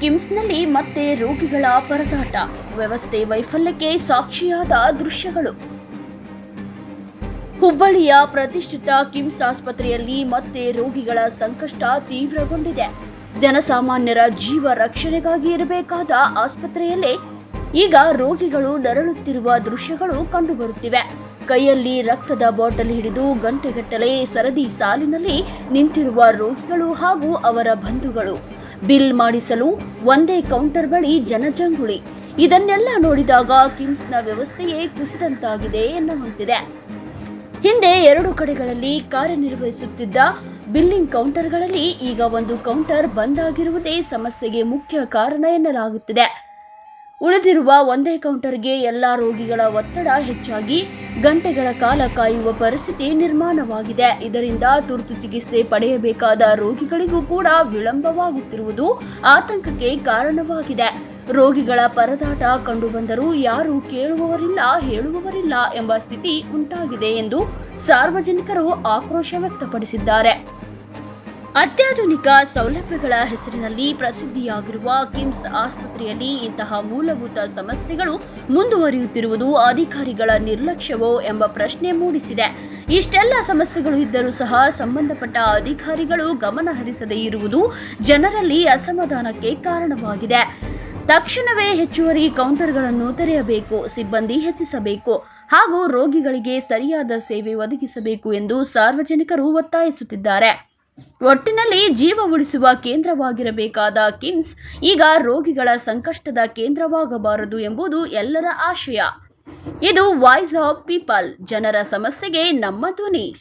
ಕಿಮ್ಸ್ನಲ್ಲಿ ಮತ್ತೆ ರೋಗಿಗಳ ಪರದಾಟ, ವ್ಯವಸ್ಥೆ ವೈಫಲ್ಯಕ್ಕೆ ಸಾಕ್ಷಿಯಾದ ದೃಶ್ಯಗಳು. ಹುಬ್ಬಳ್ಳಿಯ ಪ್ರತಿಷ್ಠಿತ ಕಿಮ್ಸ್ ಆಸ್ಪತ್ರೆಯಲ್ಲಿ ಮತ್ತೆ ರೋಗಿಗಳ ಸಂಕಷ್ಟ ತೀವ್ರಗೊಂಡಿದೆ. ಜನಸಾಮಾನ್ಯರ ಜೀವ ರಕ್ಷಣೆಗಾಗಿ ಇರಬೇಕಾದ ಆಸ್ಪತ್ರೆಯಲ್ಲೇ ಈಗ ರೋಗಿಗಳು ನರಳುತ್ತಿರುವ ದೃಶ್ಯಗಳು ಕಂಡುಬರುತ್ತಿವೆ. ಕೈಯಲ್ಲಿ ರಕ್ತದ ಬಾಟಲ್ ಹಿಡಿದು ಗಂಟೆಗಟ್ಟಲೆ ಸರದಿ ಸಾಲಿನಲ್ಲಿ ನಿಂತಿರುವ ರೋಗಿಗಳು ಹಾಗೂ ಅವರ ಬಂಧುಗಳು. ಬಿಲ್ ಮಾಡಿಸಲು ಒಂದೇ ಕೌಂಟರ್ ಬಳಿ ಜನಜಂಗುಳಿ. ಇದನ್ನೆಲ್ಲ ನೋಡಿದಾಗ ಕಿಮ್ಸ್ನ ವ್ಯವಸ್ಥೆಯೇ ಕುಸಿದಂತಾಗಿದೆ ಎನ್ನುವಂತಿದೆ. ಹಿಂದೆ 2 ಕಡೆಗಳಲ್ಲಿ ಕಾರ್ಯನಿರ್ವಹಿಸುತ್ತಿದ್ದ ಬಿಲ್ಲಿಂಗ್ ಕೌಂಟರ್ಗಳಲ್ಲಿ ಈಗ ಒಂದು ಕೌಂಟರ್ ಬಂದ್ ಆಗಿರುವುದೇ ಸಮಸ್ಯೆಗೆ ಮುಖ್ಯ ಕಾರಣ ಎನ್ನಲಾಗುತ್ತಿದೆ. ಉಳಿದಿರುವ ಒಂದೇ ಕೌಂಟರ್ಗೆ ಎಲ್ಲಾ ರೋಗಿಗಳ ಒತ್ತಡ ಹೆಚ್ಚಾಗಿ ಗಂಟೆಗಳ ಕಾಲ ಕಾಯುವ ಪರಿಸ್ಥಿತಿ ನಿರ್ಮಾಣವಾಗಿದೆ. ಇದರಿಂದ ತುರ್ತು ಚಿಕಿತ್ಸೆ ಪಡೆಯಬೇಕಾದ ರೋಗಿಗಳಿಗೂ ಕೂಡ ವಿಳಂಬವಾಗುತ್ತಿರುವುದು ಆತಂಕಕ್ಕೆ ಕಾರಣವಾಗಿದೆ. ರೋಗಿಗಳ ಪರದಾಟ ಕಂಡುಬಂದರೂ ಯಾರೂ ಕೇಳುವವರಿಲ್ಲ, ಹೇಳುವವರಿಲ್ಲ ಎಂಬ ಸ್ಥಿತಿ ಉಂಟಾಗಿದೆ ಎಂದು ಸಾರ್ವಜನಿಕರು ಆಕ್ರೋಶ ವ್ಯಕ್ತಪಡಿಸಿದ್ದಾರೆ. ಅತ್ಯಾಧುನಿಕ ಸೌಲಭ್ಯಗಳ ಹೆಸರಿನಲ್ಲಿ ಪ್ರಸಿದ್ಧಿಯಾಗಿರುವ ಕಿಮ್ಸ್ ಆಸ್ಪತ್ರೆಯಲ್ಲಿ ಇಂತಹ ಮೂಲಭೂತ ಸಮಸ್ಯೆಗಳು ಮುಂದುವರಿಯುತ್ತಿರುವುದು ಅಧಿಕಾರಿಗಳ ನಿರ್ಲಕ್ಷ್ಯವೋ ಎಂಬ ಪ್ರಶ್ನೆ ಮೂಡಿಸಿದೆ. ಇಷ್ಟೆಲ್ಲ ಸಮಸ್ಯೆಗಳು ಇದ್ದರೂ ಸಹ ಸಂಬಂಧಪಟ್ಟ ಅಧಿಕಾರಿಗಳು ಗಮನ ಹರಿಸದೇ ಇರುವುದು ಜನರಲ್ಲಿ ಅಸಮಾಧಾನಕ್ಕೆ ಕಾರಣವಾಗಿದೆ. ತಕ್ಷಣವೇ ಹೆಚ್ಚುವರಿ ಕೌಂಟರ್ಗಳನ್ನು ತೆರೆಯಬೇಕು, ಸಿಬ್ಬಂದಿ ಹೆಚ್ಚಿಸಬೇಕು ಹಾಗೂ ರೋಗಿಗಳಿಗೆ ಸರಿಯಾದ ಸೇವೆ ಒದಗಿಸಬೇಕು ಎಂದು ಸಾರ್ವಜನಿಕರು ಒತ್ತಾಯಿಸುತ್ತಿದ್ದಾರೆ. ಒಟ್ಟಿನಲ್ಲಿ ಜೀವ ಉಳಿಸುವ ಕೇಂದ್ರವಾಗಿರಬೇಕಾದ ಕಿಮ್ಸ್ ಈಗ ರೋಗಿಗಳ ಸಂಕಷ್ಟದ ಕೇಂದ್ರವಾಗಬಾರದು ಎಂಬುದು ಎಲ್ಲರ ಆಶಯ. ಇದು ವಾಯ್ಸ್ ಆಫ್ ಪೀಪಲ್, ಜನರ ಸಮಸ್ಯೆಗೆ ನಮ್ಮ ಧ್ವನಿ.